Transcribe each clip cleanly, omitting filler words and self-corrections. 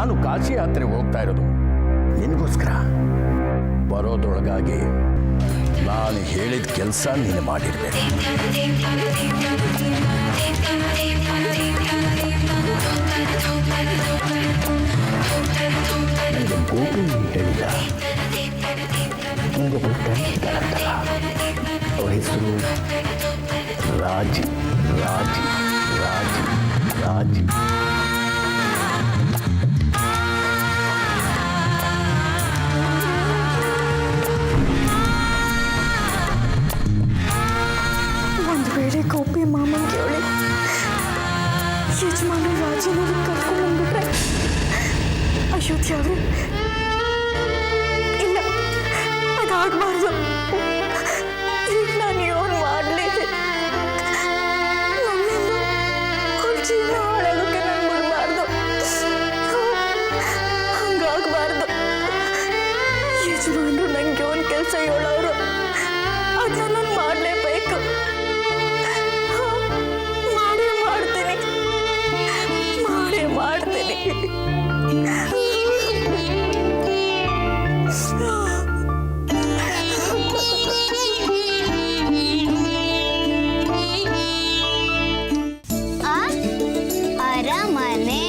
ನಾನು ಕಾಶಿ ಯಾತ್ರೆಗೆ ಹೋಗ್ತಾ ಇರೋದು ನಿನಗೋಸ್ಕರ. ಬರೋದ್ರೊಳಗಾಗಿ ನಾನು ಹೇಳಿದ ಕೆಲಸ ನೀನು ಮಾಡಿರ್ಬೇಕು. ನನಗೆ ಗೋಪಿ ಹೇಳಿದ ನನಗೊಬ್ಬ ಫ್ರೆಂಡ್ ಇದ್ದಾರಂತಲ್ಲ, ಅವ್ರ ಹೆಸರು ರಾಜಿ ರಾಜಿ ರಾಜಿ ರಾಜಿ. ಒಂದು ವೇಳೆ ಗೋಪಿ ಮಾಮನ್ ಕೇಳಿ ಯಜಮಾನ ರಾಜಿನಲ್ಲಿ ಕರ್ಕೊಂಡು ಬಂದ್ಬಿಟ್ರೆ ಅಯೋಧ್ಯೆ ಅವ್ರೆ, ಇಲ್ಲ ಅದಾಗಬಾರ್ದು. ಈಗ ನಾನು ಏನು ಮಾಡಲಿ? ನನ್ನಿಂದ ಅವ್ರ ಜೀವನ ಹಾಳಾಗೋಕ್ಕೆ ನಾನು ಬಿಡಬಾರ್ದು, ಹಂಗಾಗಬಾರ್ದು. ಯಜಮಾನರು ನನಗೆ ಒಂದು ಕೆಲಸ ಹೇಳೋರು, ಅದನ್ನ ನಾನು ಮಾಡಲೇಬೇಕು. ಮಾಡ್ತೀನಿ. ಅರಮನೆ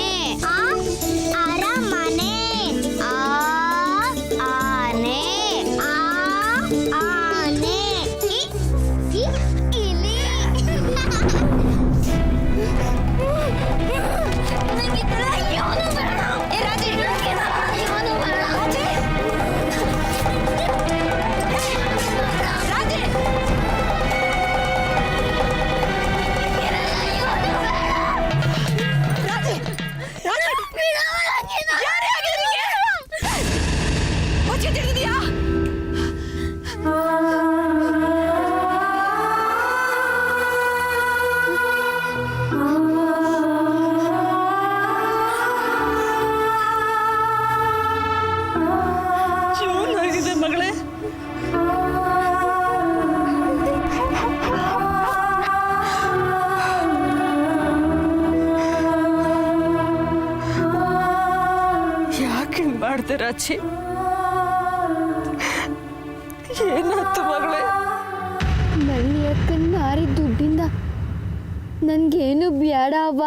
ಅರಮನೆ ಆನೆ ಆನೆ ಇಲಿ. ಮಾಡ್ದೆ ರಾಜಿ? ಏನಾಯ್ತು ಮಗಳೇ? ಮಳ್ಳಿ ಅಕ್ಕನ್ ಮಾರಿದ ದುಡ್ಡಿಂದ ನನ್ಗೇನು ಬೇಡ ಅವ್ವ.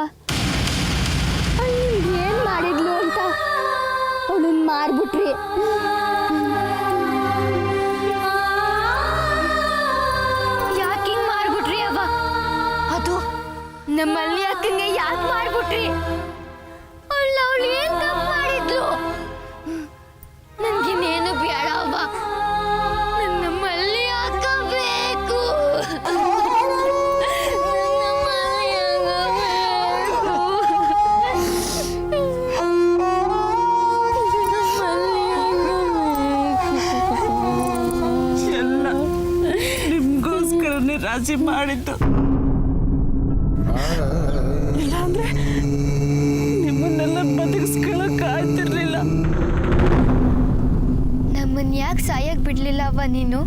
ಅವಳು ಏನ್ ಮಾಡಿದ್ಲು ಅಂತ ಅವಳನ್ನ ಮಾರ್ಬಿಟ್ರಿ. ಯಾಕೆ ಹಿಂಗ್ ಮಾರ್ಬಿಟ್ರಿ ಅವ್ವ? ಅದು ನಮ್ಮ ಮಳ್ಳಿ ಅಕ್ಕನ್ಗೆ ಯಾಕೆ ಮಾರ್ಬಿಟ್ರಿ? ಅವಳು ಏನ್ ತಪ್ಪು ಮಾಡಿದ್ಲು? ನನ್ಗಿನ್ನೇನು ಬೇಡ ಅವ್ವ, ನನ್ನ ಮಳ್ಳಿ ಅಕ್ಕ ಬೇಕು. ಎಲ್ಲ ನಿಮ್ಗೋಸ್ಕರನೇ ರಾಜಿ ಮಾಡಿದ್ದು. ಇಲ್ಲಾಂದ್ರೆ ನಿಮ್ಮನ್ನೆಲ್ಲ ಬದುಕಿಸ್ಕೊಳಕ್ ಆಗ್ತಿರ್ಲಿಲ್ಲ. ನಮ್ಮನ್ ಯಾಕೆ ಸಾಯಕ್ ಬಿಡ್ಲಿಲ್ಲ ಅವ್ವ ನೀನು?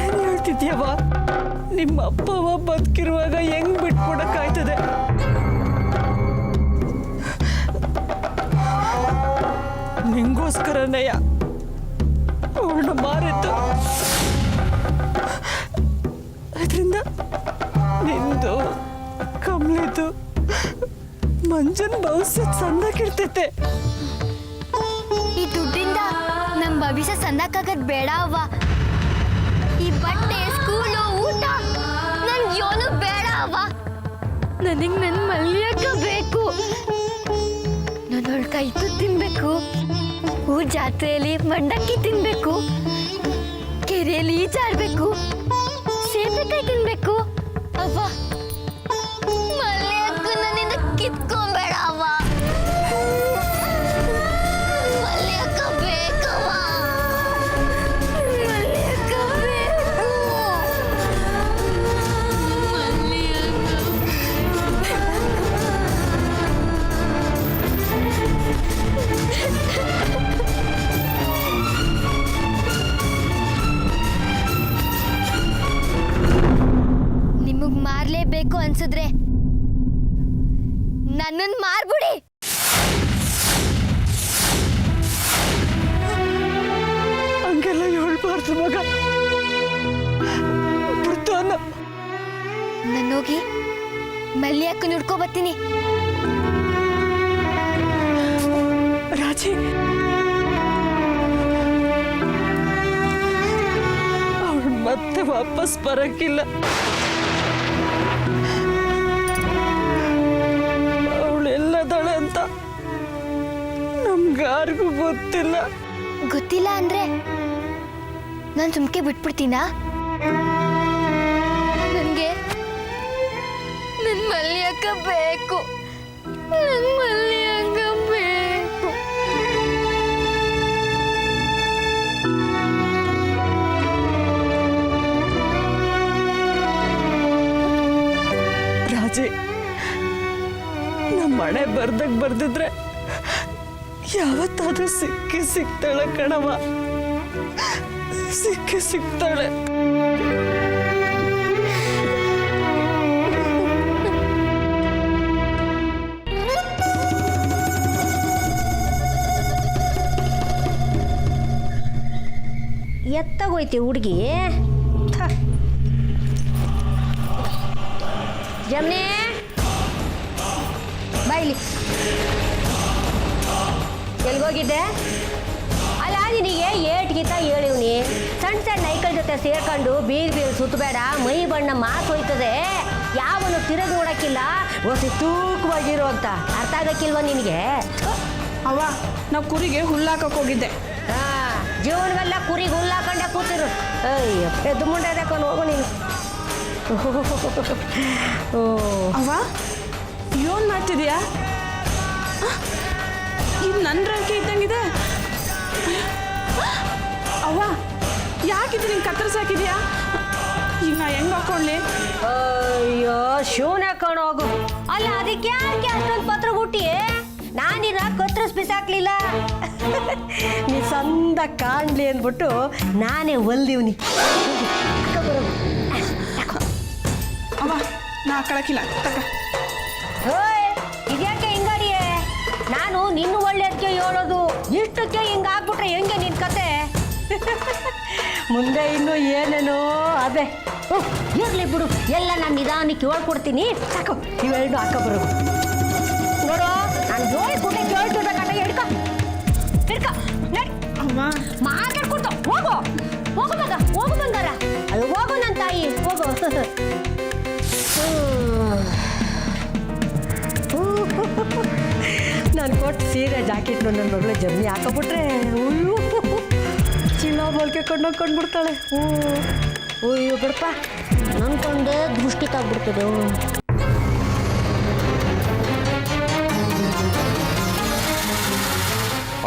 ಏನ್ ಹೇಳ್ತಿದ್ಯವ? ನಿಮ್ಮ ಅಪ್ಪವ ಬದುಕಿರುವಾಗ ಹೆಂಗ್ ಬಿಟ್ಕೊಡಕ್ಕಾಯ್ತದೆ? ನಿಂಗೋಸ್ಕರನೆಯ ಅವಳನ್ನ ಮಾರಿದ್ದು. ಅದರಿಂದ ನಿಂದು ಕಮ್ಲಿದು ಮಂಜನ್ ಭವಿಷ್ಯ ಸಂದಕ್ಕಿರ್ತೈತೆ. ಈ ದುಡ್ಡಿಂದ ನಮ್ ಭವಿಷ್ಯ ಸಂದಕ್ಕಾಗದ್ ಬೇಡ ಅವ್ವ. ಈ ಬಟ್ಟೆ, ಸ್ಕೂಲು, ಊಟ ನನ್ಗೆ ಏನು ಬೇಡ ಅವ್ವ. ನನಗ್ ನನ್ ಮಳ್ಳಿ ಅಕ್ಕ ಬೇಕು. ನನ್ನೊಳ್ ಕೈ ತುತ್ತು ತಿನ್ಬೇಕು, ಊರ್ ಜಾತ್ರೆಯಲ್ಲಿ ಮಂಡಕ್ಕಿ ತಿನ್ಬೇಕು, ಕೆರೆಯಲ್ಲಿ ಈಜಾಡ್ಬೇಕು, ಸೇಬೆಕಾಯಿ ತಿನ್ಬೇಕು ಅವ್ವ. ಮಳ್ಳಿ ಅಕ್ಕ ನನ್ನಿಂದ ಕಿತ್ಕೊಂಬೇಡ ಅವ್ವ. ಮಳ್ಳಿ ಅಕ್ಕ ಬೇಕವ್ವ. ಮಳ್ಳಿ ಅಕ್ಕ ಬೇಕು. ಮಳ್ಳಿ ನಿಮಗ್ ಮಾರ್ಲೇಬೇಕು ಅನ್ಸಿದ್ರೆ ನನ್ನನ್ನು ಮಾರ್ಬಿಡಿ. ಹಂಗೆಲ್ಲ ಹೇಳ್ಬಾರ್ದು ಮಗ. ನನ್ನೋಗಿ ಮಲ್ಲಿ ಅಕ್ಕ ನೋಡ್ಕೊ ಬರ್ತೀನಿ. ರಾಜಿ, ಅವಳು ಮತ್ತೆ ವಾಪಸ್ ಬರಕ್ಕಿಲ್ಲ. ಅವಳೆಲ್ಲದಾಳೆ ಅಂತ ನಮ್ಗಾರಿಗೂ ಗೊತ್ತಿಲ್ಲ. ಗೊತ್ತಿಲ್ಲ ಅಂದ್ರೆ ನಾನು ಸುಮ್ಕೆ ಬಿಟ್ಬಿಡ್ತೀನಾ? ನನಗೆ ನನ್ನ ಮಲ್ಲಿ ಅಕ್ಕ ಬೇಕು. ನನ್ನ ಮಲ್ಲಿ ಅಕ್ಕ ಬೇಕು. ರಾಜಿ, ನಮ್ಮ ಮನೆ ಬರ್ದಾಗ ಬರ್ದಿದ್ರೆ ಯಾವತ್ತಾದ್ರೂ ಸಿಗ್ತಾಳೆ ಕಣವ, ಸಿಗ್ತಾಳೆ. ಎತ್ತಾಗೋಯ್ತಿ ಹುಡುಗಿ. ಜಮ್ನೆ ಬಾಯ್ಲಿ, ಎಲ್ಗೋಗಿದ್ದೆ? ಅಲ್ಲ, ನಿನಗೆ ಏಟ್ಗಿಂತ ಹೇಳಿವ್ನಿ, ಸಣ್ಣ ಸಣ್ಣ ನೈಕಲ್ ಜೊತೆ ಸೇರ್ಕೊಂಡು ಬೀರ್ ಸುತ್ತಬೇಡ, ಮೈ ಬಣ್ಣ ಮಾತು ಹೋಯ್ತದೆ, ಯಾವನು ತಿರುಗಿ ನೋಡಕ್ಕಿಲ್ಲ, ಹೊಸ ತೂಕವಾಗಿರು ಅಂತ ಅರ್ಥ ಆಗಕ್ಕಿಲ್ವ ನಿನಗೆ? ಅವ್ವ, ನಾವು ಕುರಿಗೆ ಹುಲ್ಲಾಕಕ್ಕೆ ಹೋಗಿದ್ದೆ. ಜೀವನವೆಲ್ಲ ಕುರಿಗೆ ಹುಲ್ಲಾಕೊಂಡೆ ಕೂತಿರು. ಅಯ್ಯೋ, ಎದ್ದು ಮುಂಡೆ ಅದಕ್ಕೊಂಡು ಹೋಗು ನೀನು. ಅವ್ವ, ಏನ್ ಮಾಡ್ತಿದೀಯಾ? ಇದು ನನ್ನ ರಂಕೆ ಇದ್ದಂಗಿದೆ. ಅವ್ವ, ಯಾಕಿದು ನಿಂಗೆ ಕತ್ತರಿಸಾಕಿದ್ಯಾ? ಈಗ ನಾ ಹೆಂಗ್ ಹಾಕೊಳ್ಳಿ? ಅಯ್ಯೋ, ಶೂನ್ಯ ಕಾಣೋಗು. ಅಲ್ಲ, ಅದಕ್ಕೆ ಯಾಕೆ ಅಷ್ಟೊಂದು ಪತ್ರ ಹುಟ್ಟಿ ನಾನಿರ ಕತ್ತರಿಸ್ ಬಿಸಾಕ್ಲಿಲ್ಲ. ನೀ ಸಂದ ಕಾಣ್ಲಿ ಅಂದ್ಬಿಟ್ಟು ನಾನೇ ಹೊಲ್ದಿವ್ನಿ. ಅವ್ವ, ನಾ ಕಳಕಿಲ್ಲ ತಕ್ಕ. ಓಯ್, ಇದ್ಯಾಕೆ ಹಿಂಗಾಡಿಯೇ? ನಾನು ನಿನ್ನ ಒಳ್ಳೆದಕ್ಕೆ ಹೇಳೋದು, ಇಷ್ಟಕ್ಕೆ ಹಿಂಗಾಗ್ಬಿಟ್ರೆ ಹೆಂಗೆ ನಿನ್ನ ಕತೆ? ಮುಂದೆ ಇನ್ನು ಏನೇನೋ ಅದೇ. ಇರ್ಲಿ ಬಿಡು, ಎಲ್ಲ ನಾನು ನಿಧಾನಕ್ಕೆ ಹೇಳ್ಕೊಡ್ತೀನಿ. ಸಾಕು, ಇವೆರಡು ಹಾಕ ಬರೋದು ನೋಡು. ನಾನು ಜೋಡಿ ಕೂಟ ಕೇಳ್ತಿರ್ಬೇಕಂತ ಹಿಡ್ಕೊ ನಡಿ. ಅಮ್ಮ, ಮಾತಾಡ್ಕೊಡ್ತು. ಹೋಗು ಮಗ, ಹೋಗು ಬಂಗಾರ. ಅದು ಹೋಗು ನನ್ನ ತಾಯಿ, ಹೋಗು. ನಾನು ಕೊಟ್ಟು ಸೀರೆ ಜಾಕೆಟ್ನು ನನ್ನ ಮಗಳು ಜಮ್ಮಿ ಹಾಕೋಬಿಟ್ರೆ ಅಯ್ಯೋ ಚೀಲ ಬೋಲ್ಕೆ ಕೊಂಡ್ಬಿಡ್ತಾಳೆ. ಅಯ್ಯೋ ಬಿಡಪ್ಪ, ನನ್ಕೊಂಡೆ ದೃಷ್ಟಿ ತಾಗ್ಬಿಡ್ತದೆ.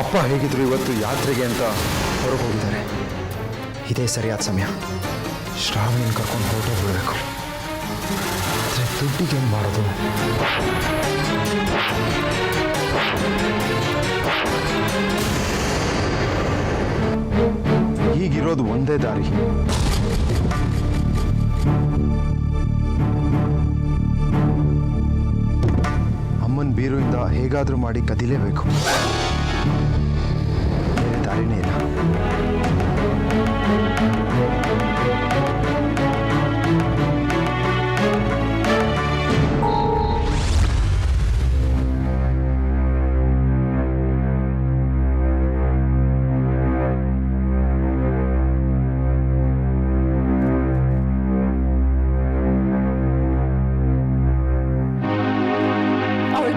ಅಪ್ಪ ಹೇಗಿದ್ರು ಇವತ್ತು ಯಾತ್ರೆಗೆ ಅಂತ ಹೊರಗೆ ಹೋಗಿದ್ದಾರೆ. ಇದೇ ಸರಿಯಾದ ಸಮಯ. ಶ್ರಾವಣಿನ ಕರ್ಕೊಂಡು ಹೊರಟೋಗ್ಬಿಡ್ಬೇಕು. ಆದರೆ ದುಡ್ಡಿಗೆ ಏನು ಮಾಡೋದು? ಈಗಿರೋದು ಒಂದೇ ದಾರಿ. ಅಮ್ಮನ ಬೀರುವಿಂದ ಹೇಗಾದರೂ ಮಾಡಿ ಕದಿಲೇಬೇಕು. ಬೇರೆ ದಾರಿನೇ ಇಲ್ಲ.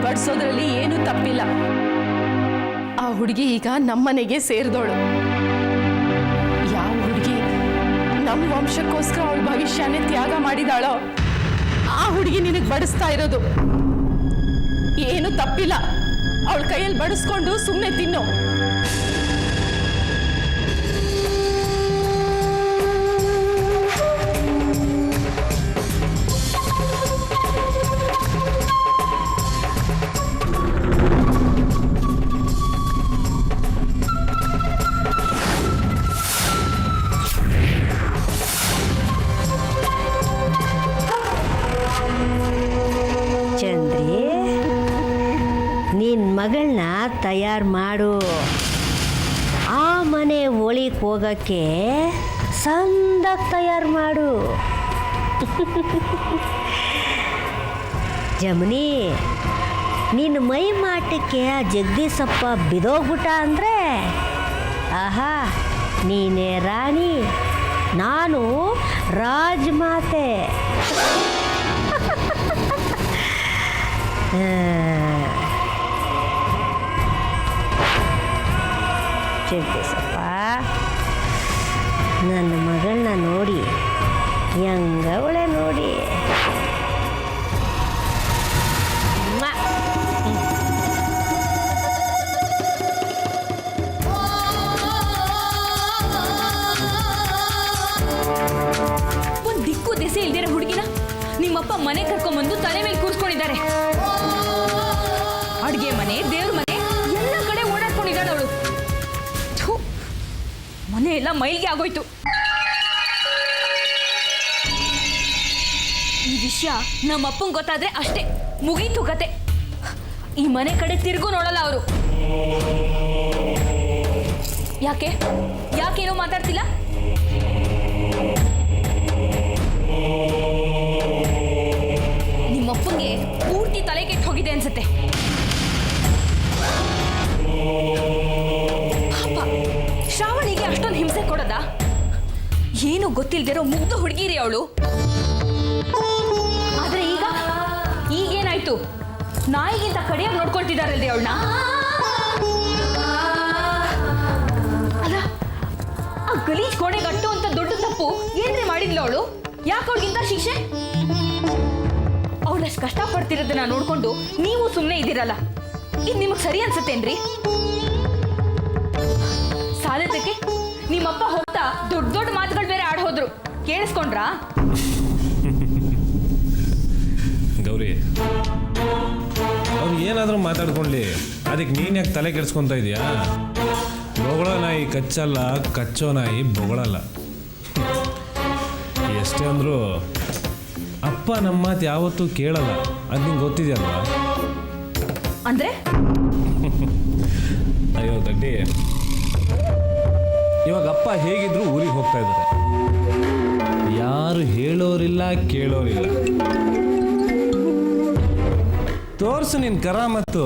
ಬಡಿಸೋದ್ರಲ್ಲಿ ಏನು ತಪ್ಪಿಲ್ಲ. ಆ ಹುಡುಗಿ ಈಗ ನಮ್ಮನೆಗೆ ಸೇರಿದವಳು. ಯಾವ ಹುಡುಗಿ ನಮ್ಮ ವಂಶಕ್ಕೋಸ್ಕರ ಅವಳ ಭವಿಷ್ಯನೇ ತ್ಯಾಗ ಮಾಡಿದಾಳೋ ಆ ಹುಡುಗಿ ನಿನಗೆ ಬಡಿಸ್ತಾ ಇರೋದು. ಏನು ತಪ್ಪಿಲ್ಲ. ಅವಳ ಕೈಯಲ್ಲಿ ಬಡಿಸ್ಕೊಂಡು ಸುಮ್ಮನೆ ತಿನ್ನು. ಚಂದ್ರಿ, ಮಗಳನ್ನ ತಯಾರು ಮಾಡು. ಆ ಮನೆ ಒಳಿಗೆ ಹೋಗಕ್ಕೆ ಸಂದಾಗಿ ತಯಾರು ಮಾಡು. ಜಮನಿ, ನಿನ್ನ ಮೈ ಮಾಟಕ್ಕೆ ಆ ಜಗದೀಶಪ್ಪ ಬಿದೋಗ್ಬಿಟ್ಟ ಅಂದರೆ ಆಹಾ, ನೀನೇ ರಾಣಿ, ನಾನು ರಾಜಮಾತೆ. ಜಗದೀಶಪ್ಪ, ನನ್ನ ಮಗಳನ್ನ ನೋಡಿ ಹೆಂಗವಳೆ ನೋಡಿ. ಒಂದ್ ದಿಕ್ಕು ದೆಸೆ ಇಲ್ದಿರ ಹುಡುಗಿನ ನಿಮ್ಮಪ್ಪ ಮನೆ ಕರ್ಕೊಂಬಂದು ತಲೆ ಮೇಲೆ ಕೂರ್ಸ್ಕೊಂಡಿದ್ದಾರೆ. ಅಡ್ಗೆ ಮನೆ, ದೇವ್ರ ಮನೆ ಎಲ್ಲ ಕಡೆ ಓಡಾಡ್ಕೊಂಡಿದ್ದಾಳೆ ಅವಳು. ಮನೆ ಎಲ್ಲ ಮೈಲ್ಗೆ ಆಗೋಯ್ತು. ಈ ವಿಷಯ ನಮ್ಮಪ್ಪಂಗೆ ಗೊತ್ತಾದ್ರೆ ಅಷ್ಟೇ, ಮುಗೀತು ಕತೆ. ಈ ಮನೆ ಕಡೆ ತಿರ್ಗೂ ನೋಡಲ್ಲ ಅವರು. ಯಾಕೇನೋ ಮಾತಾಡ್ತಿಲ್ಲ? ನಿಮ್ಮಪ್ಪಂಗೆ ಪೂರ್ತಿ ತಲೆ ಕೆಟ್ಟು ಹೋಗಿದೆ ಅನ್ಸುತ್ತೆ. ಪಾಪ ಶ್ರಾವಣಿಗೆ ಅಷ್ಟೊಂದು ಹಿಂಸೆ ಕೊಡೋದ? ಏನು ಗೊತ್ತಿಲ್ದಿರೋ ಮುಗ್ಧ ಹುಡುಗಿರಿ ಅವಳು. ಆದ್ರೆ ಈಗೇನಾಯ್ತು? ನಾಯಿಗಿಂತ ಕಡಿಯಾಗಿ ನೋಡ್ಕೊಳ್ತಿದಾರಲ್ರಿ ಅವಳನ್ನ. ಅಲ್ಲ, ಆ ಗಲೀಜ್ ಗೋಡೆಗೆ ಅಟ್ಟು ಅಂತ ದೊಡ್ಡ ತಪ್ಪು ಏನ್ರಿ ಮಾಡಿದ್ಲು ಅವಳು? ಯಾಕೆ ಅವಳಿಗಿಂತ ಶಿಕ್ಷೆ? ಅವಳಷ್ಟು ಕಷ್ಟಪಡ್ತಿರೋದನ್ನ ನೋಡ್ಕೊಂಡು ನೀವು ಸುಮ್ಮನೆ ಇದ್ದೀರಲ್ಲ, ಇದು ನಿಮಗೆ ಸರಿ ಅನ್ಸುತ್ತೇನ್ರಿ? ಸಾಲದಕ್ಕೆ ನಿಮ್ಮಪ್ಪ ಹೋಗ್ತಾ ದೊಡ್ಡ ದೊಡ್ಡ ಮಾತುಗಳು ಬೇರೆ ಆಡ್ ಹೋದ್ರು, ಕೇಳಿಸ್ಕೊಂಡ್ರಾ? ಗೌರಿ, ಅವ್ರು ಏನಾದರೂ ಮಾತಾಡ್ಕೊಳ್ಳಿ, ಅದಕ್ಕೆ ನೀನು ಯಾಕೆ ತಲೆ ಕೆಡಿಸ್ಕೊತಾ ಇದೆಯಾ? ಬೊಗಳೋ ನಾಯಿ ಕಚ್ಚಲ್ಲ, ಕಚ್ಚೋ ನಾಯಿ ಬೊಗಳಲ್ಲ. ಎಷ್ಟೇ ಅಂದರೂ ಅಪ್ಪ ನಮ್ಮ ಮಾತು ಯಾವತ್ತೂ ಕೇಳಲ್ಲ, ಅದು ನಿಂಗೆ ಗೊತ್ತಿದೆಯಲ್ವಾ? ಅಂದ್ರೆ ಅಯ್ಯೋ ದಡ್ಡಿ, ಇವಾಗ ಅಪ್ಪ ಹೇಗಿದ್ರು ಊರಿಗೆ ಹೋಗ್ತಾ ಇದ್ದಾರೆ. ಯಾರು ಹೇಳೋರಿಲ್ಲ, ಕೇಳೋರಿಲ್ಲ. ತೋರ್ಸು ನಿನ್ನ ಕರಾಮತ್ತು,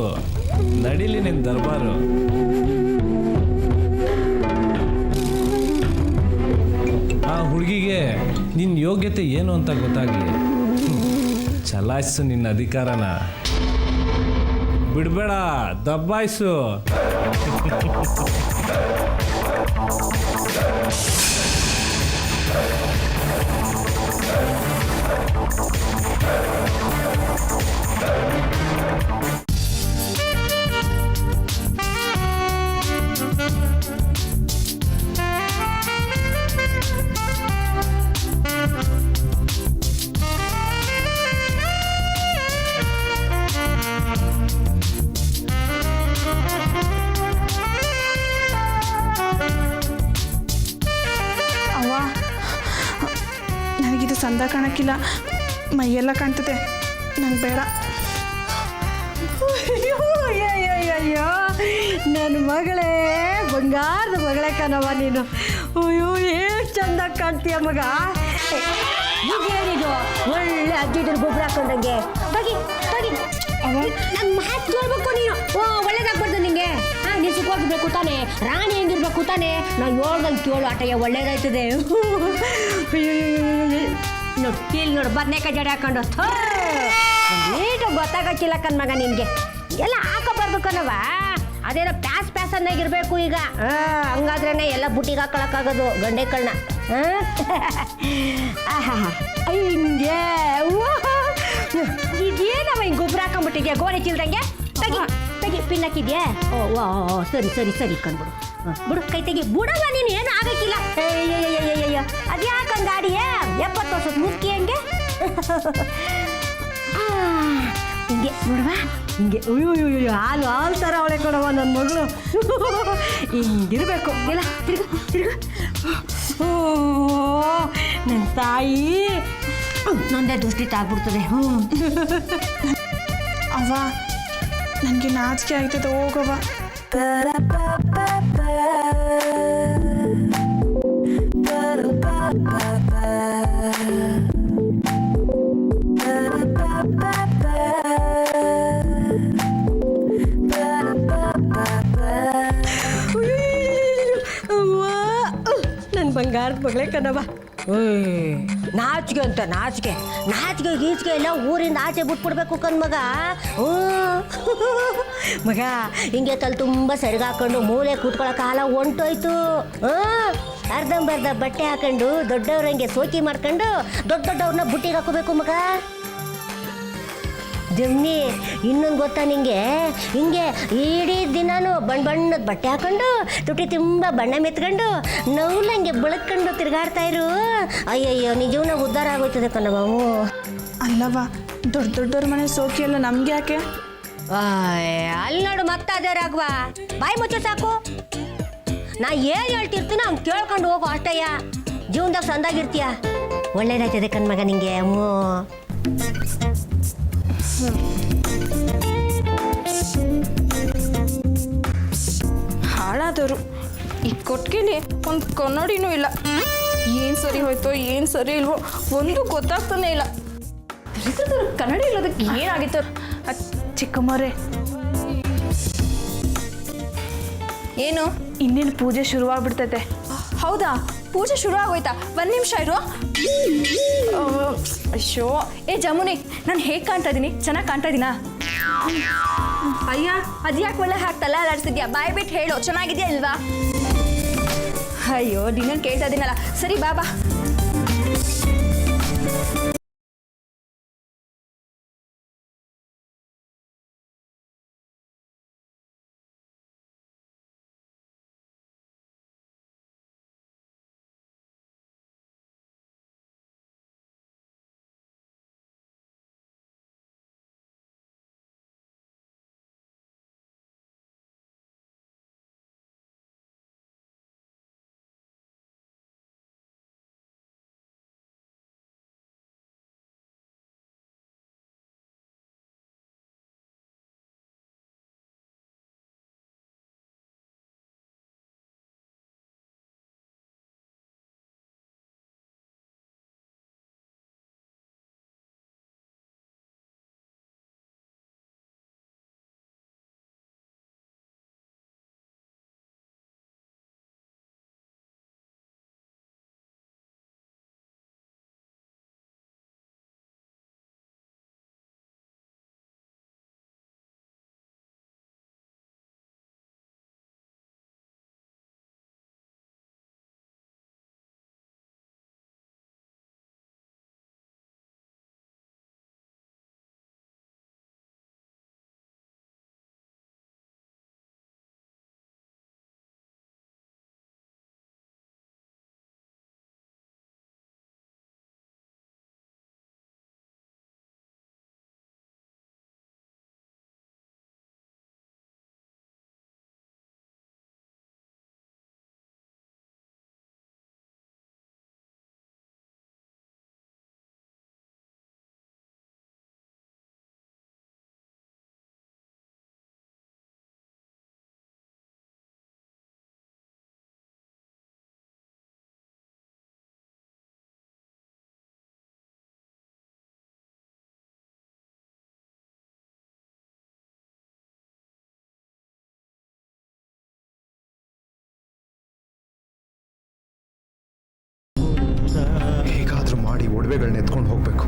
ನಡಿಲಿ ನಿನ್ನ ದರ್ಬಾರು. ಆ ಹುಡುಗಿಗೆ ನಿನ್ನ ಯೋಗ್ಯತೆ ಏನು ಅಂತ ಗೊತ್ತಾಗಲಿ. ಚಲಾಯಿಸು ನಿನ್ನ ಅಧಿಕಾರನ, ಬಿಡಬೇಡ, ದಬ್ಬಾಯಿಸು. ನನಗಿದು ಸಂದ ಕಾಣಕ್ಕಿಲ್ಲ, ಮೈಯೆಲ್ಲ ಕಾಣ್ತದೆ, ನಂಗೆ ಬೇಡ. ಅಯ್ಯೋ, ನನ್ನ ಮಗಳೇ, ಬಂಗಾರದ ಮಗಳೇ ಕಣವ ನೀನು. ಅಯ್ಯೋ, ಎಷ್ಟು ಚಂದ ಕಾಣ್ತೀಯ ಮಗ. ಇದೇನಿದು ಒಳ್ಳೆ ಅಜ್ಜಿದ್ರ ಗೊಬ್ಬರ ಹಾಕೊಂಡಂಗೆ. ಬಗಿ ಬಗಿ, ನನ್ನ ಮಾತು ಕೇಳ್ಬೇಕು ನೀನು. ಒಳ್ಳೇದಾಗ್ಬಾರ್ದು ನಿಂಗೆ. ನೀನು ಸುಖವಾಗಿರ್ಬೇಕು ತಾನೆ, ರಾಣಿ ಹೆಂಗಿರ್ಬೇಕು ತಾನೆ. ನಾವು ಹೇಳ್ದಂಗೆ ಕೇಳು, ಆಟಯ್ಯ ಒಳ್ಳೇದಾಯ್ತದೆ. ನೋಡು ಬದನೇಕಾಯಿ ಜಡೆ ಹಾಕೊಂಡು ನೀಟು ಗೊತ್ತಾಗಕ್ಕಿಲ್ಲ ಕಣ್ಮಗ ನಿನಗೆ. ಎಲ್ಲ ಹಾಕೋಬಾರ್ದು ಕಣವ. ಅದೇನೋ ಪ್ಯಾಸ್ ಅನ್ನೋಗಿರ್ಬೇಕು ಈಗ. ಹಂಗಾದ್ರೇನೆ ಎಲ್ಲ ಬುಟ್ಟಿಗೆ ಹಾಕೊಳಕ್ಕಾಗೋದು ಗಂಡೆಕಳನ್ನ. ಹಿಂಗೆ ಇದೇನವ ಹಿಂಗೆ ಗೊಬ್ಬರ ಹಾಕೊಂಡ್ಬಿಟ್ಟಿದ್ಯಾ ಗೋಡೆ ಚಿಲ್ದಂಗೆ? ತೆಗಿ ತೆಗಿ, ಪಿನ್ ಹಾಕಿದ್ಯಾ? ಓ ಸರಿ ಸರಿ ಸರಿ ಕಂಡ್ಬಿಡು. ಬಿಡು, ಕೈ ತೆಗಿ, ಬಿಡವ ನೀನು, ಏನು ಆಗಕ್ಕಿಲ್ಲ. ಅಯ್ಯಯ್ಯಯ್ಯಯ್ಯ, ಅದ್ಯಾಕಂಗೆ ಗಾಡಿಯೇ 70 ವರ್ಷದ ಮುದುಕಿ ಹಂಗೆ. ಹಿಂಗೆ ನೋಡುವ, ಹಿಂಗೆ ಅಯ್ಯೋ ಹಾಲು ಥರ ಅವಳೆ ಕೊಡವ ನನ್ನ ಮಗಳು. ಹಿಂಗಿರ್ಬೇಕು. ಇಲ್ಲ ತಿರ್ಗು ತಿರ್ಗು. ಓ ನನ್ನ ತಾಯಿ, ನಂದೇ ದೃಷ್ಟಿ ತಾಗ್ಬಿಡ್ತದೆ. ಅವ್ವ, ನನಗೆ ನಾಚಿಕೆ ಆಗ್ತದೆ ಹೋಗವ. ನನ್ನ ಬಂಗಾರದ ಮಗಳೇ ಕಣವ. ನಾಚಿಕೆ ಅಂತ ನಾಚಿಕೆ ಗೀಚಿಗೆ ಎಲ್ಲ ಊರಿಂದ ಆಚೆ ಬಿಟ್ಬಿಡ್ಬೇಕು ಕಣ್ ಮಗ. ಮಗ ಹಿಂಗೆ ತಲೆ ತುಂಬ ಸೆರಗಾಕೊಂಡು ಮೂಲೆ ಕೂತ್ಕೊಳ್ಳೋ ಕಾಲ ಹೊಂಟೋಯ್ತು. ಅರ್ಧಂಬರ್ಧ ಬಟ್ಟೆ ಹಾಕೊಂಡು ದೊಡ್ಡವ್ರಂಗೆ ಸೋಕಿ ಮಾಡ್ಕೊಂಡು ದೊಡ್ಡವ್ರನ್ನ ಬುಟ್ಟಿಗೆ ಹಾಕೋಬೇಕು ಮಗ. ಜಮ್ನಿ ಇನ್ನೊಂದು ಗೊತ್ತಾ ನಿಂಗೆ, ಹಿಂಗೆ ಇಡೀ ದಿನಾನು ಬಣ್ಣದ ಬಟ್ಟೆ ಹಾಕೊಂಡು ತುಟಿ ತುಂಬ ಬಣ್ಣ ಮೆತ್ಕೊಂಡು ನವ್ಲಂಗೆ ಬೆಳಕೊಂಡು ತಿರ್ಗಾಡ್ತಾ ಇರು. ಅಯ್ಯಯ್ಯೋ ನಿನ್ನ ಜೀವನ ಉದ್ಧಾರ ಆಗೋಯ್ತದೆ ಕಣಬಾವು. ಅಲ್ಲವ, ದೊಡ್ಡವ್ರ ಮನೆ ಸೋಕಿ ಎಲ್ಲ ನಮ್ಗೆ ಯಾಕೆ? ಅಲ್ಲಿ ನೋಡು ಮತ್ತ ಅದೇ ರಾಘವ, ಬಾಯಿ ಮುಚ್ಚು ಸಾಕು. ನಾ ಏನು ಹೇಳ್ತಿರ್ತೀನೋ ಅವ್ನು ಕೇಳ್ಕೊಂಡು ಹೋಗು ಅಷ್ಟಯ್ಯ. ಜೀವನದಾಗ ಸಂದಾಗಿರ್ತೀಯ, ಒಳ್ಳೇದಾಯ್ತದೆ ಕಣ್ಮಗ ನಿಂಗೆ. ಹಾಳಾದವರು ಈ ಕೊಟ್ಟಿಗೆಲಿ ಒಂದು ಕನ್ನಡಿನೂ ಇಲ್ಲ. ಏನು ಸರಿ ಹೋಯ್ತೋ ಏನು ಸರಿ ಇಲ್ವೋ ಒಂದು ಗೊತ್ತಾಗ್ತಾನೆ ಇಲ್ಲ. ಕನ್ನಡಿ ಇಲ್ಲೋದಕ್ಕೆ ಏನಾಗಿತ್ತು? ಚಿಕ್ಕಮ್ಮರೇ, ಏನು ಇನ್ನೇನು ಪೂಜೆ ಶುರುವಾಗ್ಬಿಡ್ತೈತೆ. ಹೌದಾ, ಪೂಜೆ ಶುರು ಆಗೋಯ್ತಾ? ಒಂದು ನಿಮಿಷ ಇರು. ಅಯ್ಯೋ, ಜಮುನಿ, ನಾನು ಹೇಗೆ ಕಾಣ್ತಾ ಇದ್ದೀನಿ? ಚೆನ್ನಾಗಿ ಕಾಣ್ತಾ ಇದ್ದೀನಾ? ಅಯ್ಯ, ಅದ್ಯಾಕೆ ಒಳ್ಳೆ ಹಾಕ್ತಲ್ಲ ಅಲ್ಲಾಡ್ಸಿದ್ಯಾ? ಬಾಯ್ ಬಿಟ್ಟು ಹೇಳು, ಚೆನ್ನಾಗಿದ್ಯಾ ಇಲ್ವಾ? ಅಯ್ಯೋ, ನಿನ್ನ ಕೇಳ್ತಾ ಇದ್ದೀನಲ್ಲ. ಸರಿ ಬಾಬಾ. ಹೇಗಾದರೂ ಮಾಡಿ ಒಡವೆಗಳನ್ನ ಎತ್ಕೊಂಡು ಹೋಗ್ಬೇಕು.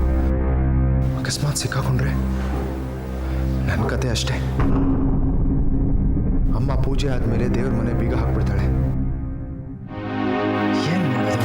ಅಕಸ್ಮಾತ್ ಸಿಕ್ಕಾಕೊಂಡ್ರೆ ನನ್ನ ಕತೆ ಅಷ್ಟೇ. ಅಮ್ಮ ಪೂಜೆ ಆದಮೇಲೆ ದೇವ್ರ ಮನೆ ಬೀಗ ಹಾಕ್ಬಿಡ್ತಾಳೆ. ಏನು ಮಾಡೋದು?